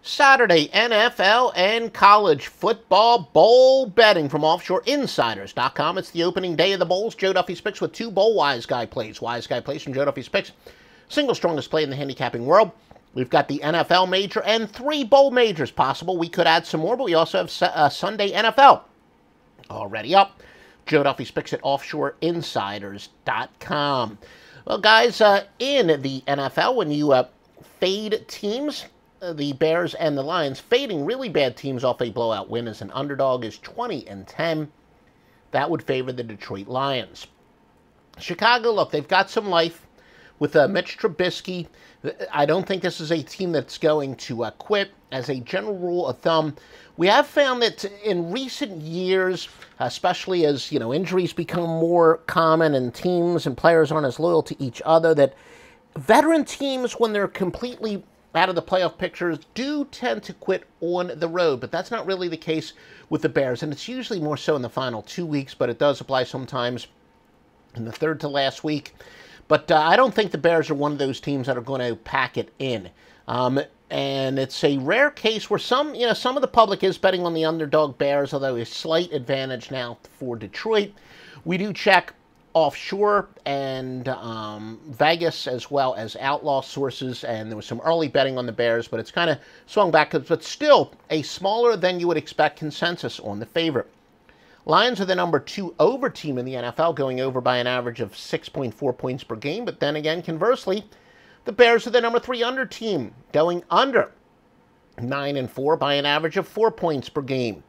Saturday, NFL and college football bowl betting from offshoreinsiders.com. It's the opening day of the bowls. Joe Duffy's picks with two bowl Wise Guy plays. Wise Guy plays from Joe Duffy's picks. Single strongest play in the handicapping world. We've got the NFL major and three bowl majors possible. We could add some more, but we also have Sunday NFL already up. Joe Duffy's picks at offshoreinsiders.com. Well, guys, in the NFL, when you fade teams, the Bears and the Lions, fading really bad teams off a blowout win as an underdog is 20-10. That would favor the Detroit Lions. Chicago, look, they've got some life with Mitch Trubisky. I don't think this is a team that's going to quit. As a general rule of thumb, we have found that in recent years, especially as injuries become more common and teams and players aren't as loyal to each other, that veteran teams, when they're completely out of the playoff pictures, do tend to quit on the road. But that's not really the case with the Bears, and it's usually more so in the final 2 weeks, but it does apply sometimes in the third to last week. But I don't think the Bears are one of those teams that are going to pack it in. And it's a rare case where some of the public is betting on the underdog Bears, although a slight advantage now for Detroit. We do check offshore and Vegas as well as outlaw sources, and there was some early betting on the Bears, but it's kind of swung back, but still a smaller than you would expect consensus on the favorite. Lions are the number 2 over team in the NFL, going over by an average of 6.4 points per game, but then again, conversely, the Bears are the number 3 under team, going under 9-4 by an average of 4 points per game.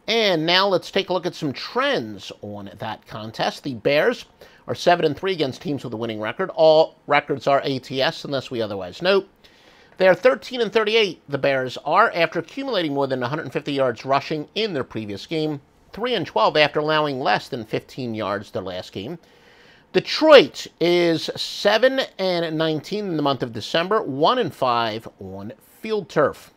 And now let's take a look at some trends on that contest. The Bears are 7-3 against teams with a winning record. All records are ATS unless we otherwise note. They are 13-38, the Bears are, after accumulating more than 150 yards rushing in their previous game. 3-12 after allowing less than 15 yards their last game. Detroit is 7-19 in the month of December, 1-5 on field turf.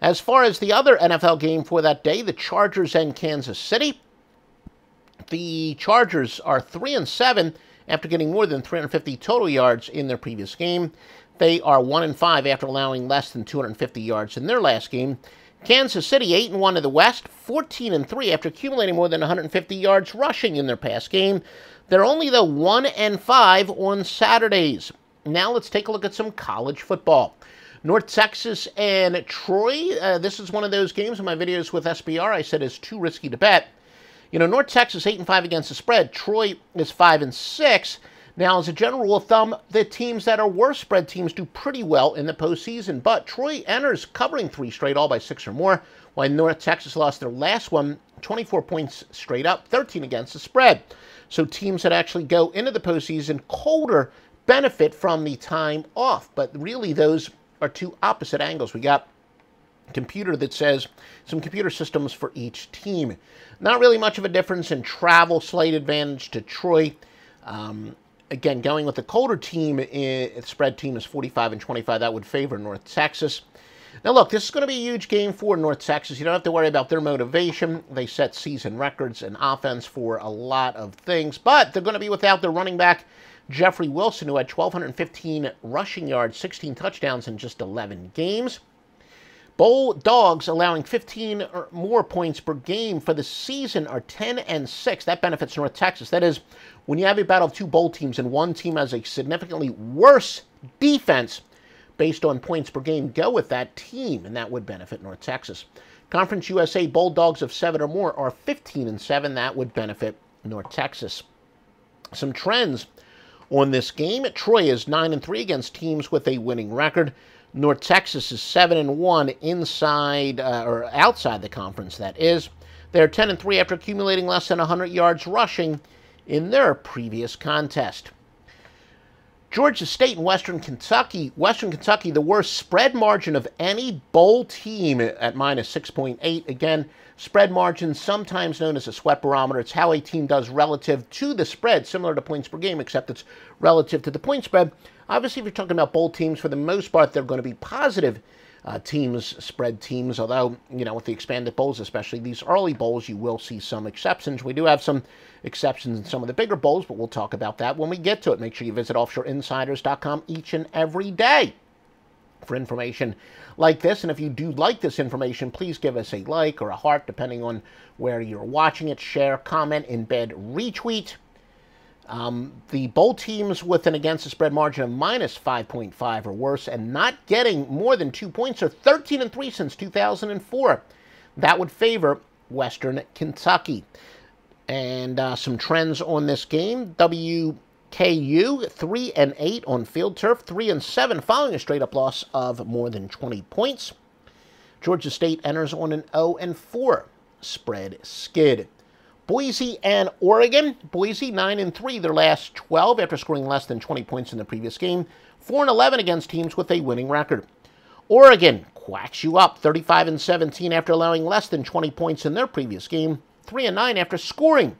As far as the other NFL game for that day, the Chargers and Kansas City. The Chargers are 3-7 after getting more than 350 total yards in their previous game. They are 1-5 after allowing less than 250 yards in their last game. Kansas City 8-1 in the West, 14-3 after accumulating more than 150 yards rushing in their past game. They're only, though, 1-5 on Saturdays. Now let's take a look at some college football. North Texas and Troy. This is one of those games in my videos with SBR I said is too risky to bet. North Texas 8-5 against the spread. Troy is 5-6. Now, as a general rule of thumb, the teams that are worse spread teams do pretty well in the postseason. But Troy enters covering 3 straight, all by 6 or more, while North Texas lost their last one, 24 points straight up, 13 against the spread. So teams that actually go into the postseason colder benefit from the time off. But really, those are two opposite angles. We got a computer that says some computer systems for each team. Not really much of a difference in travel, slight advantage to Troy. Again, going with the colder team, spread team is 45-25. That would favor North Texas. Now, look, this is going to be a huge game for North Texas. You don't have to worry about their motivation. They set season records in offense for a lot of things, but they're going to be without their running back, Jeffrey Wilson, who had 1,215 rushing yards, 16 touchdowns in just 11 games. Bulldogs allowing 15 or more points per game for the season are 10-6. That benefits North Texas. That is, when you have a battle of two bowl teams and one team has a significantly worse defense based on points per game, go with that team, and that would benefit North Texas. Conference USA Bulldogs of 7 or more are 15-7. That would benefit North Texas. Some trends on this game. Troy is 9-3 against teams with a winning record. North Texas is 7-1 inside or outside the conference, that is. They're 10-3 after accumulating less than 100 yards rushing in their previous contest. Georgia State and Western Kentucky. Western Kentucky, the worst spread margin of any bowl team at minus 6.8. Again, spread margin, sometimes known as a sweat barometer. It's how a team does relative to the spread, similar to points per game, except it's relative to the point spread. Obviously, if you're talking about bowl teams, for the most part, they're going to be positive teams, spread teams, although, with the expanded bowls, especially these early bowls, you will see some exceptions. We do have some exceptions in some of the bigger bowls, but we'll talk about that when we get to it. Make sure you visit offshoreinsiders.com each and every day for information like this. And if you do like this information, please give us a like or a heart, depending on where you're watching it. Share, comment, embed, retweet. The bowl teams with an against the spread margin of minus 5.5 or worse and not getting more than 2 points are 13-3 since 2004. That would favor Western Kentucky. And some trends on this game. WKU 3-8 on field turf, 3-7 following a straight-up loss of more than 20 points. Georgia State enters on an 0-4 spread skid. Boise and Oregon. Boise 9-3 their last 12 after scoring less than 20 points in the previous game. 4-11 against teams with a winning record. Oregon quacks you up 35-17 after allowing less than 20 points in their previous game. 3-9 after scoring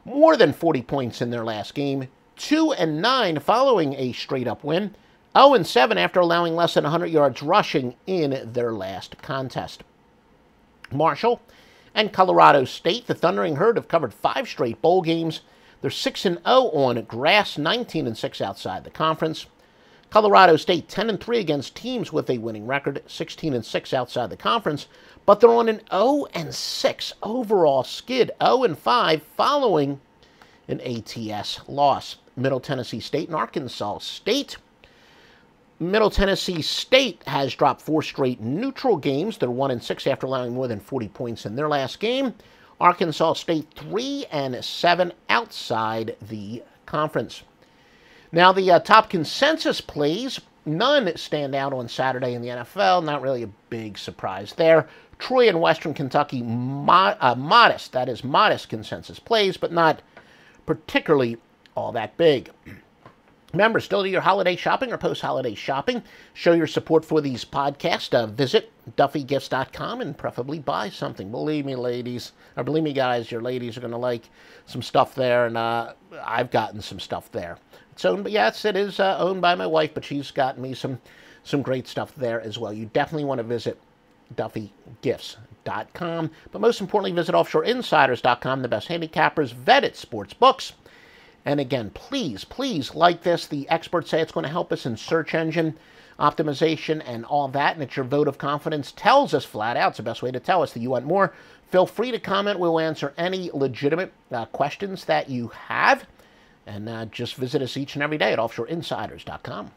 more than 40 points in their last game. 2-9 following a straight-up win. 0-7 after allowing less than 100 yards rushing in their last contest. Marshall and Colorado State, the Thundering Herd, have covered 5 straight bowl games. They're 6-0 on grass, 19-6 outside the conference. Colorado State 10-3 against teams with a winning record, 16-6 outside the conference, but they're on an 0-6 overall skid, 0-5 following an ATS loss. Middle Tennessee State and Arkansas State. Middle Tennessee State has dropped 4 straight neutral games. They're 1-6 after allowing more than 40 points in their last game. Arkansas State 3-7 outside the conference. Now the top consensus plays, none stand out on Saturday in the NFL. Not really a big surprise there. Troy and Western Kentucky, modest, that is modest consensus plays, but not particularly all that big. Remember, still do your holiday shopping or post-holiday shopping. Show your support for these podcasts. Visit DuffyGifts.com and preferably buy something. Believe me, ladies, or believe me, guys, your ladies are going to like some stuff there, and I've gotten some stuff there. It's owned, yes, it is owned by my wife, but she's gotten me some great stuff there as well. You definitely want to visit DuffyGifts.com, but most importantly, visit OffshoreInsiders.com, the best handicappers, vetted sports books. And again, please like this. The experts say it's going to help us in search engine optimization and all that, and it's your vote of confidence. Tells us flat out, it's the best way to tell us that you want more. Feel free to comment. We'll answer any legitimate questions that you have. And just visit us each and every day at OffshoreInsiders.com.